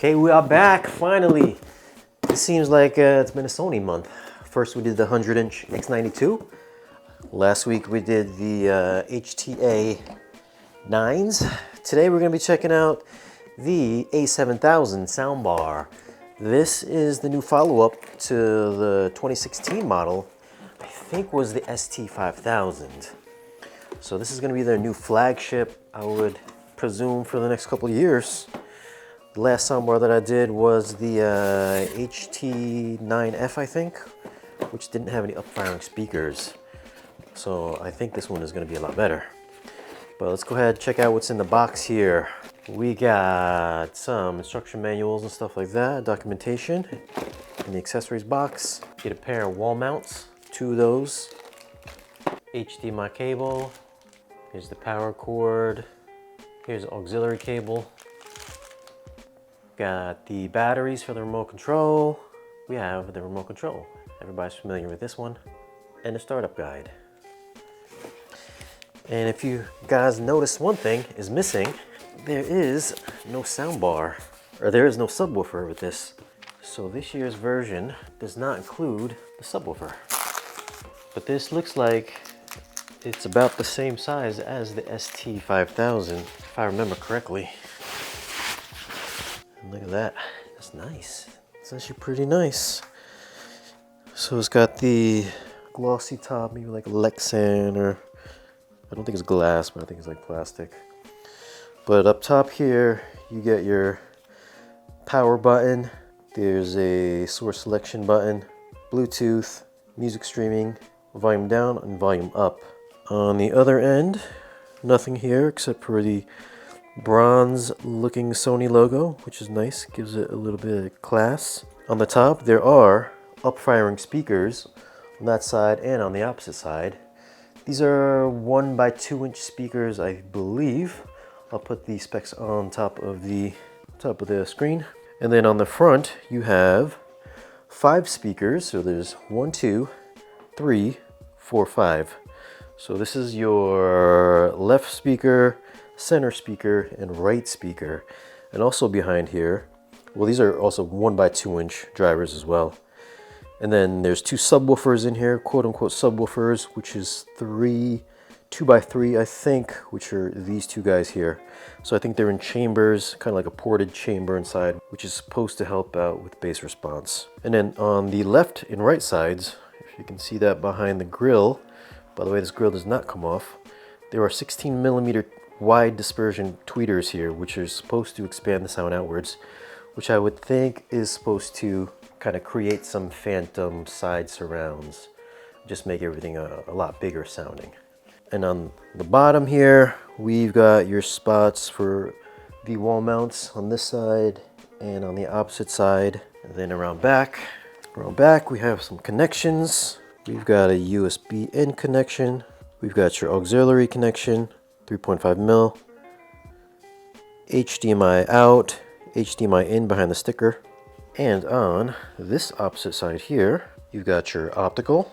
Okay, we are back, finally. It seems like it's been a Sony month. First we did the 100-inch X92. Last week we did the HT-A9s. Today we're going to be checking out the A7000 Soundbar. This is the new follow-up to the 2016 model, I think was the ST5000. So this is going to be their new flagship, I would presume, for the next couple of years. The last soundbar that I did was the HT-9F, I think, which didn't have any up-firing speakers. So I think this one is going to be a lot better. But let's go ahead and check out what's in the box here. We got some instruction manuals and stuff like that, documentation in the accessories box. Get a pair of wall mounts, 2 of those. HDMI cable. Here's the power cord. Here's the auxiliary cable. Got the batteries for the remote control. We have the remote control. Everybody's familiar with this one. And the startup guide. And if you guys notice, one thing is missing. There is no soundbar, or there is no subwoofer with this. So this year's version does not include the subwoofer. But this looks like it's about the same size as the ST5000, if I remember correctly. And look at that, that's nice. It's actually pretty nice. So it's got the glossy top, maybe like Lexan, or I don't think it's glass, but I think it's like plastic. But up top here, you get your power button. There's a source selection button, Bluetooth, music streaming, volume down and volume up. On the other end, nothing here except for the bronze looking Sony logo, which is nice, gives it a little bit of class. On the top there are up-firing speakers on that side and on the opposite side. These are 1 by 2 inch speakers, I believe. I'll put the specs on top of the screen. And then on the front you have 5 speakers, so there's 1, 2, 3, 4, 5. So this is your left speaker, center speaker, and right speaker. And also behind here, well, these are also 1 by 2 inch drivers as well. And then there's 2 subwoofers in here, quote unquote subwoofers, which is 2 by 3, I think, which are these 2 guys here. So I think they're in chambers, kind of like a ported chamber inside, which is supposed to help out with bass response. And then on the left and right sides, if you can see that behind the grill, by the way, this grill does not come off, there are 16mm wide dispersion tweeters here, which are supposed to expand the sound outwards, which I would think is supposed to kind of create some phantom side surrounds, just make everything a lot bigger sounding. And on the bottom here, we've got your spots for the wall mounts on this side and on the opposite side. And then around back we have some connections. We've got a USB in connection. We've got your auxiliary connection, 3.5mm, HDMI out, HDMI in behind the sticker. And on this opposite side here, you've got your optical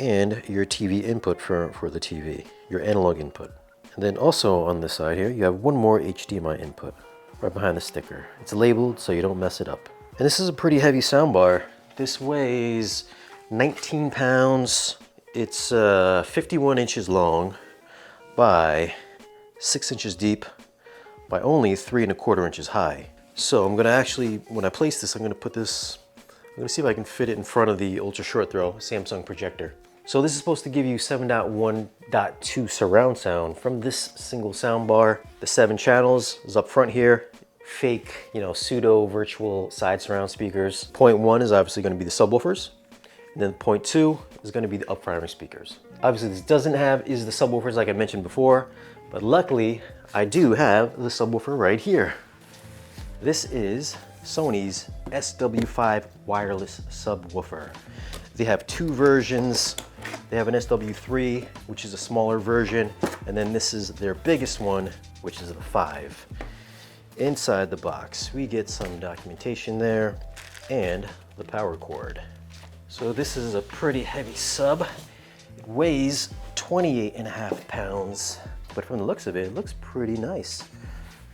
and your TV input for the TV, your analog input. And then also on this side here, you have one more HDMI input right behind the sticker. It's labeled so you don't mess it up. And this is a pretty heavy soundbar. This weighs 19 pounds. It's 51 inches long by 6 inches deep by only 3¼ inches high. So I'm gonna actually, when I place this, I'm gonna see if I can fit it in front of the ultra short throw Samsung projector. So this is supposed to give you 7.1.2 surround sound from this single soundbar. The 7 channels is up front here. Fake, pseudo virtual side surround speakers. Point 1 is obviously gonna be the subwoofers. And then point 2 is gonna be the up-firing speakers. Obviously this doesn't have the subwoofers like I mentioned before, but luckily I do have the subwoofer right here. This is Sony's SW5 wireless subwoofer. They have 2 versions. They have an SW3, which is a smaller version, and then this is their biggest one, which is the 5. Inside the box, we get some documentation there and the power cord. So this is a pretty heavy sub. It weighs 28.5 pounds, but from the looks of it, it looks pretty nice.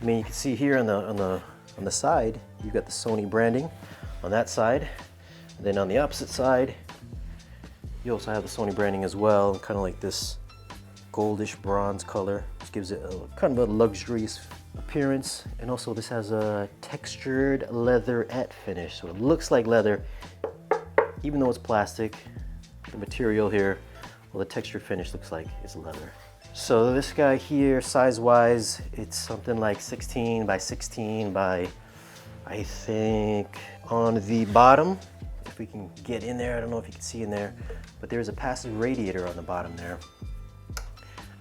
I mean, you can see here on the On the side, you've got the Sony branding on that side. And then on the opposite side, you also have the Sony branding as well, kind of like this goldish bronze color, which gives it a kind of a luxurious appearance. And also this has a textured leatherette finish, so it looks like leather, even though it's plastic. The material here, well, the texture finish looks like it's leather. So this guy here, size-wise, it's something like 16 by 16 by, I think, on the bottom, if we can get in there, I don't know if you can see in there, but there's a passive radiator on the bottom there.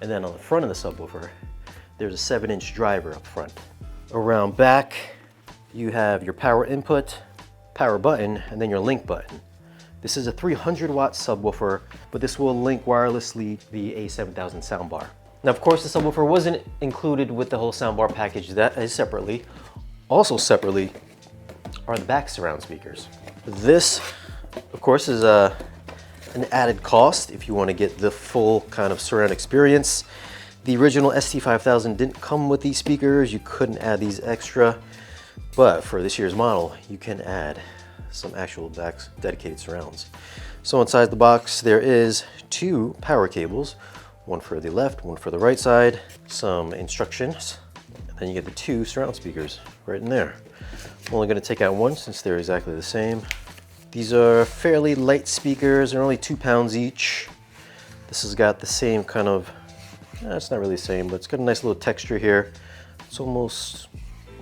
And then on the front of the subwoofer, there's a 7-inch driver up front. Around back, you have your power input, power button, and then your link button. This is a 300-watt subwoofer, but this will link wirelessly the A7000 Soundbar. Now, of course, the subwoofer wasn't included with the whole soundbar package. That is separately. Also separately are the back surround speakers. This, of course, is an added cost if you want to get the full kind of surround experience. The original ST5000 didn't come with these speakers. You couldn't add these extra, but for this year's model, you can add some actual dedicated surrounds. So inside the box, there is 2 power cables, one for the left, one for the right side, some instructions, and then you get the 2 surround speakers right in there. I'm only going to take out one since they're exactly the same. These are fairly light speakers. They're only 2 pounds each. This has got the same kind of, it's not really the same, but it's got a nice little texture here. It's almost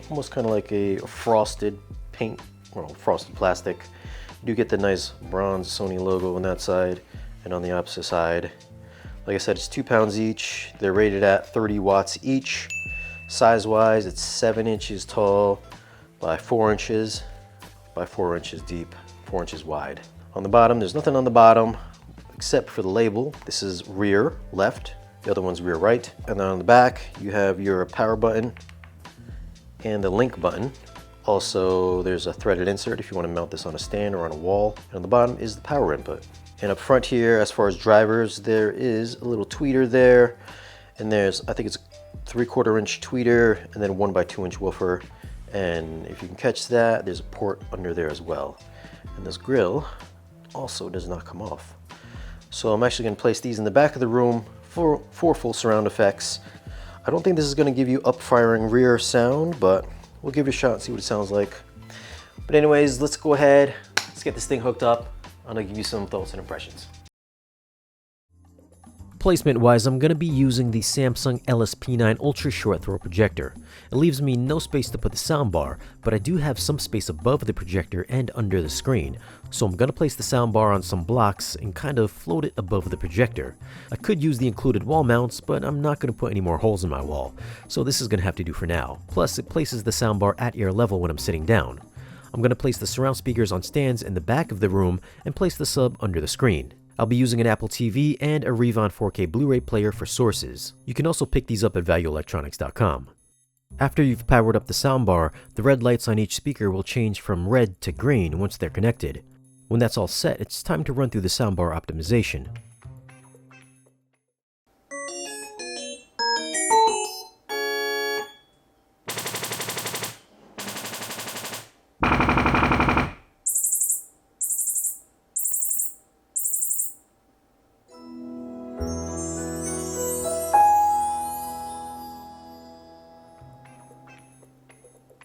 kind of like a frosted paint, well, frosted plastic. You do get the nice bronze Sony logo on that side, and on the opposite side, like I said, it's 2 pounds each. They're rated at 30 watts each. Size-wise, it's 7 inches tall by 4 inches by 4 inches deep, 4 inches wide. On the bottom, there's nothing on the bottom except for the label. This is rear left, the other one's rear right. And then on the back, you have your power button and the link button. Also, there's a threaded insert if you want to mount this on a stand or on a wall. And on the bottom is the power input. And up front here, as far as drivers, there is a little tweeter there. And there's, I think it's a 3/4 inch tweeter and then 1 by 2 inch woofer. And if you can catch that, there's a port under there as well. And this grill also does not come off. So I'm actually going to place these in the back of the room for full surround effects. I don't think this is going to give you up-firing rear sound, but we'll give it a shot and see what it sounds like. But anyways, let's go ahead, let's get this thing hooked up. I'm gonna give you some thoughts and impressions. Placement-wise, I'm going to be using the Samsung LSP9 ultra short throw projector. It leaves me no space to put the soundbar, but I do have some space above the projector and under the screen. So I'm going to place the soundbar on some blocks and kind of float it above the projector. I could use the included wall mounts, but I'm not going to put any more holes in my wall. So this is going to have to do for now. Plus, it places the soundbar at ear level when I'm sitting down. I'm going to place the surround speakers on stands in the back of the room and place the sub under the screen. I'll be using an Apple TV and a reavon 4K Blu-ray player for sources. You can also pick these up at valueelectronics.com. After you've powered up the soundbar, the red lights on each speaker will change from red to green once they're connected. When that's all set, it's time to run through the soundbar optimization.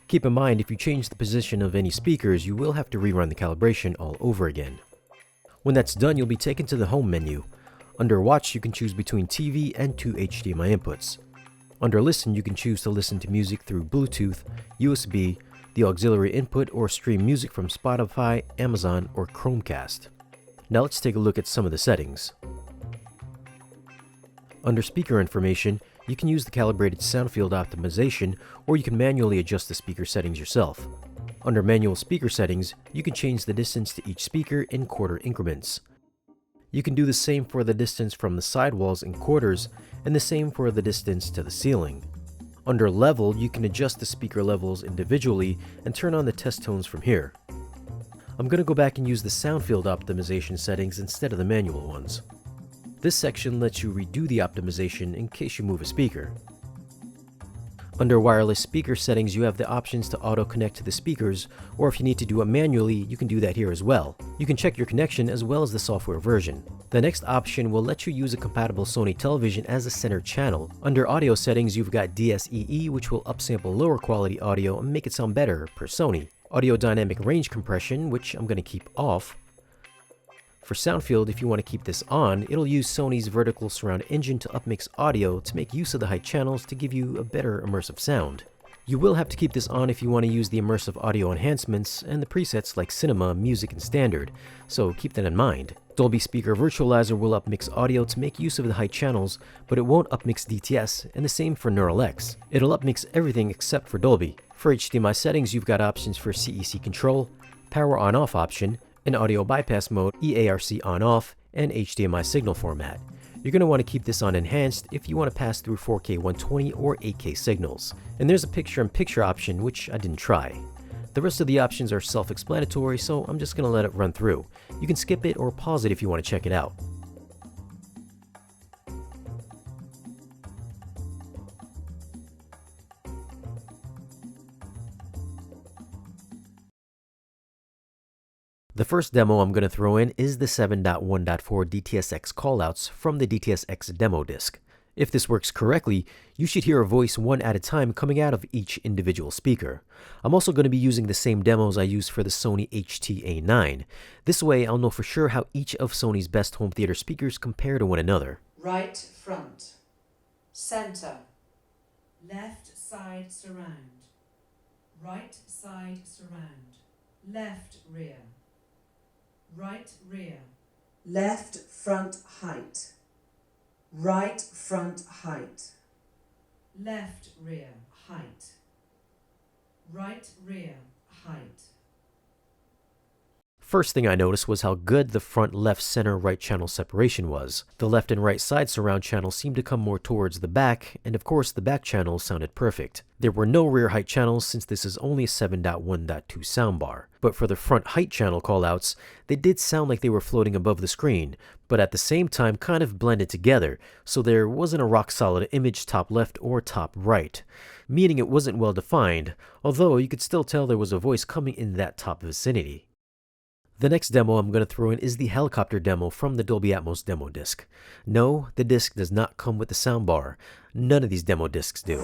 Keep in mind, if you change the position of any speakers, you will have to rerun the calibration all over again. When that's done, you'll be taken to the home menu. Under watch, you can choose between TV and 2 HDMI inputs. Under listen, you can choose to listen to music through Bluetooth, USB, the auxiliary input, or stream music from Spotify, Amazon, or Chromecast. Now let's take a look at some of the settings. Under speaker information, you can use the calibrated sound field optimization, or you can manually adjust the speaker settings yourself. Under manual speaker settings, you can change the distance to each speaker in quarter increments. You can do the same for the distance from the sidewalls in quarters, and the same for the distance to the ceiling. Under level, you can adjust the speaker levels individually and turn on the test tones from here. I'm going to go back and use the sound field optimization settings instead of the manual ones. This section lets you redo the optimization in case you move a speaker. Under wireless speaker settings, you have the options to auto-connect to the speakers, or if you need to do it manually, you can do that here as well. You can check your connection as well as the software version. The next option will let you use a compatible Sony television as a center channel. Under audio settings, you've got DSEE, which will upsample lower quality audio and make it sound better per Sony. Audio dynamic range compression, which I'm going to keep off. For sound field, if you want to keep this on, it'll use Sony's vertical surround engine to upmix audio to make use of the high channels to give you a better immersive sound. You will have to keep this on if you want to use the immersive audio enhancements and the presets like cinema, music, and standard, so keep that in mind. Dolby Speaker Virtualizer will upmix audio to make use of the high channels, but it won't upmix DTS, and the same for Neural X. It'll upmix everything except for Dolby. For HDMI settings, you've got options for CEC control, power on-off option, an audio bypass mode, EARC on-off, and HDMI signal format. You're going to want to keep this on enhanced if you want to pass through 4K 120 or 8K signals. And there's a picture-in-picture option, which I didn't try. The rest of the options are self-explanatory, so I'm just going to let it run through. You can skip it or pause it if you want to check it out. The first demo I'm going to throw in is the 7.1.4 DTS-X callouts from the DTS-X demo disc. If this works correctly, you should hear a voice one at a time coming out of each individual speaker. I'm also going to be using the same demos I used for the Sony HT-A9. This way I'll know for sure how each of Sony's best home theater speakers compare to one another. Right front, center, left side surround, right side surround, left rear, right rear, left front height, right front height, left rear height, right rear height. First thing I noticed was how good the front left center right channel separation was. The left and right side surround channels seemed to come more towards the back, and of course the back channels sounded perfect. There were no rear height channels since this is only a 7.1.2 soundbar. But for the front height channel callouts, they did sound like they were floating above the screen, but at the same time kind of blended together, so there wasn't a rock solid image top left or top right, meaning it wasn't well defined, although you could still tell there was a voice coming in that top vicinity. The next demo I'm going to throw in is the helicopter demo from the Dolby Atmos demo disc. No, the disc does not come with the soundbar. None of these demo discs do.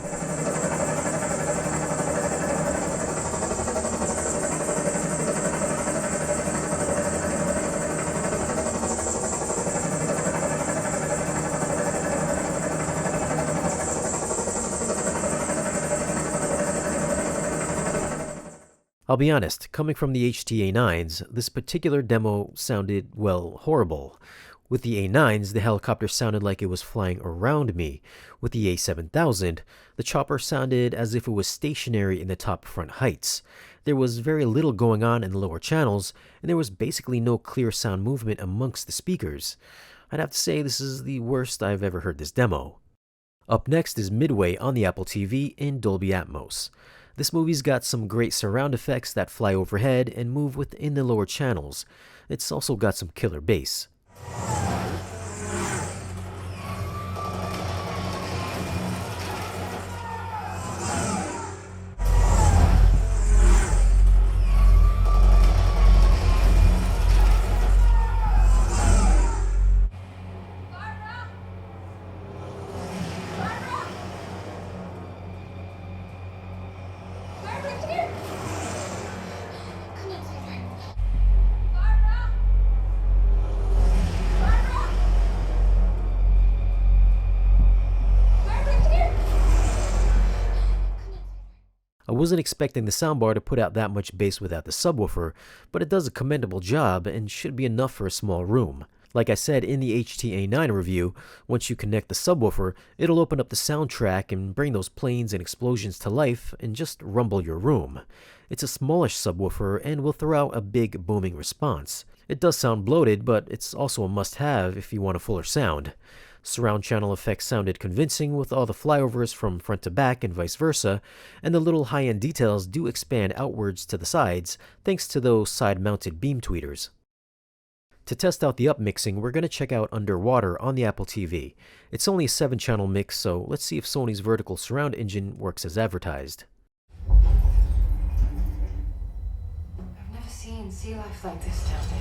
I'll be honest, coming from the HT-A9s, this particular demo sounded, well, horrible. With the A9s, the helicopter sounded like it was flying around me. With the A7000, the chopper sounded as if it was stationary in the top front heights. There was very little going on in the lower channels, and there was basically no clear sound movement amongst the speakers. I'd have to say this is the worst I've ever heard this demo. Up next is Midway on the Apple TV in Dolby Atmos. This movie's got some great surround effects that fly overhead and move within the lower channels. It's also got some killer bass. I wasn't expecting the soundbar to put out that much bass without the subwoofer, but it does a commendable job and should be enough for a small room. Like I said in the HT-A9 review, once you connect the subwoofer, it'll open up the soundtrack and bring those planes and explosions to life and just rumble your room. It's a smallish subwoofer and will throw out a big booming response. It does sound bloated, but it's also a must-have if you want a fuller sound. Surround channel effects sounded convincing with all the flyovers from front to back and vice versa, and the little high-end details do expand outwards to the sides thanks to those side-mounted beam tweeters. To test out the upmixing, we're going to check out Underwater on the Apple TV. It's only a 7-channel mix, so let's see if Sony's vertical surround engine works as advertised. I've never seen sea life like this down there.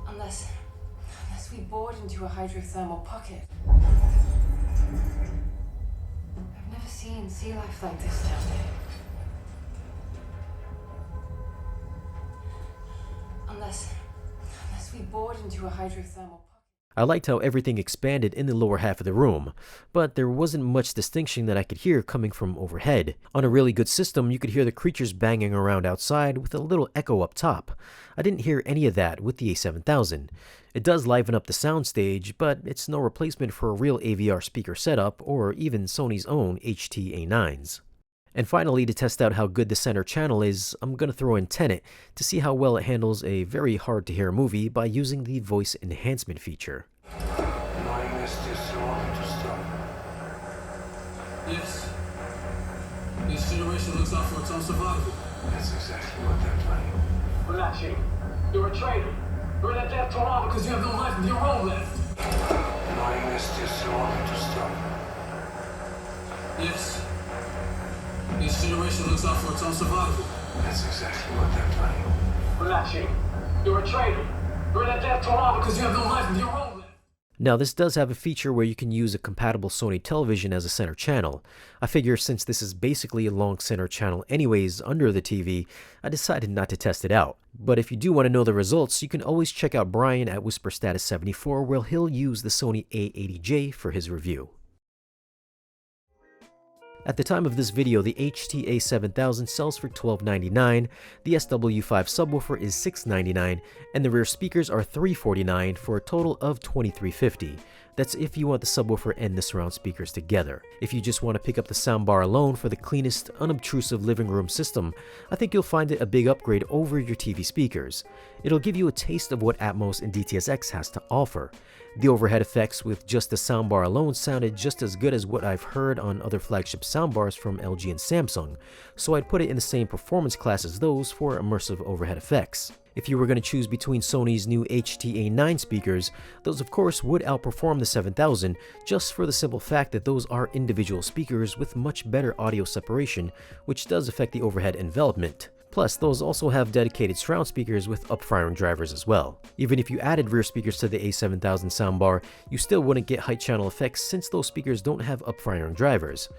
Unless we bored into a hydrothermal pocket. I've never seen sea life like this down there. Unless we bored into a hydrothermal pocket. I liked how everything expanded in the lower half of the room, but there wasn't much distinction that I could hear coming from overhead. On a really good system, you could hear the creatures banging around outside with a little echo up top. I didn't hear any of that with the A7000. It does liven up the soundstage, but it's no replacement for a real AVR speaker setup or even Sony's own HT-A9s. And finally, to test out how good the center channel is, I'm going to throw in Tenet to see how well it handles a very hard to hear movie by using the voice enhancement feature. Yes. This generation looks out for its own survival. That's exactly what they're planning. Relax, you. You're a traitor. You're in a death toll because you have no life of your own left. Knowing this is wrong to stop. Yes. This generation looks out for its own survival. That's exactly what they're planning. Relax, you. You're a traitor. You're in a death toll because you have no life of your own left. Now, this does have a feature where you can use a compatible Sony television as a center channel. I figure since this is basically a long center channel anyways under the TV, I decided not to test it out. But if you do want to know the results, you can always check out Brian at Whisper Status 74 where he'll use the Sony A80J for his review. At the time of this video, the HT-A7000 sells for $12.99, the SW5 subwoofer is $6.99, and the rear speakers are $3.49 for a total of $23.50. That's if you want the subwoofer and the surround speakers together. If you just want to pick up the soundbar alone for the cleanest, unobtrusive living room system, I think you'll find it a big upgrade over your TV speakers. It'll give you a taste of what Atmos and DTS-X has to offer. The overhead effects with just the soundbar alone sounded just as good as what I've heard on other flagship soundbars from LG and Samsung, so I'd put it in the same performance class as those for immersive overhead effects. If you were going to choose between Sony's new HT-A9 speakers, those of course would outperform the 7000 just for the simple fact that those are individual speakers with much better audio separation, which does affect the overhead envelopment. Plus, those also have dedicated surround speakers with up-firing drivers as well. Even if you added rear speakers to the A7000 soundbar, you still wouldn't get height channel effects since those speakers don't have up-firing drivers.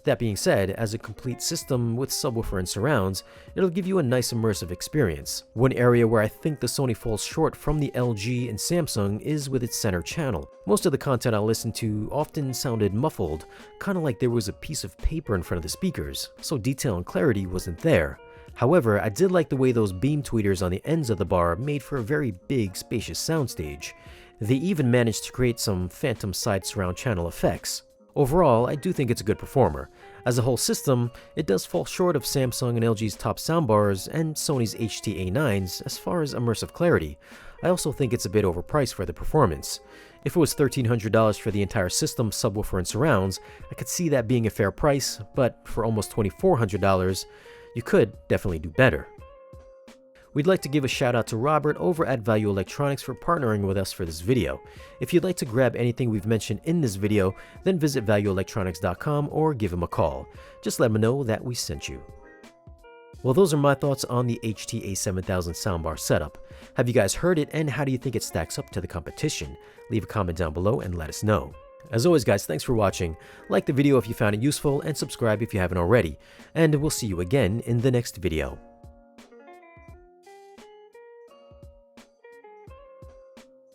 That being said, as a complete system with subwoofer and surrounds, it'll give you a nice immersive experience. One area where I think the Sony falls short from the LG and Samsung is with its center channel. Most of the content I listened to often sounded muffled, kinda like there was a piece of paper in front of the speakers, so detail and clarity wasn't there. However, I did like the way those beam tweeters on the ends of the bar made for a very big, spacious soundstage. They even managed to create some phantom side surround channel effects. Overall, I do think it's a good performer. As a whole system, it does fall short of Samsung and LG's top soundbars and Sony's HT-A9s as far as immersive clarity. I also think it's a bit overpriced for the performance. If it was $1,300 for the entire system, subwoofer and surrounds, I could see that being a fair price, but for almost $2,400, you could definitely do better. We'd like to give a shout out to Robert over at Value Electronics for partnering with us for this video. If you'd like to grab anything we've mentioned in this video, then visit valueelectronics.com or give him a call. Just let him know that we sent you. Well, those are my thoughts on the HT-A7000 soundbar setup. Have you guys heard it, and how do you think it stacks up to the competition? Leave a comment down below and let us know. As always guys, thanks for watching. Like the video if you found it useful, and subscribe if you haven't already. And we'll see you again in the next video.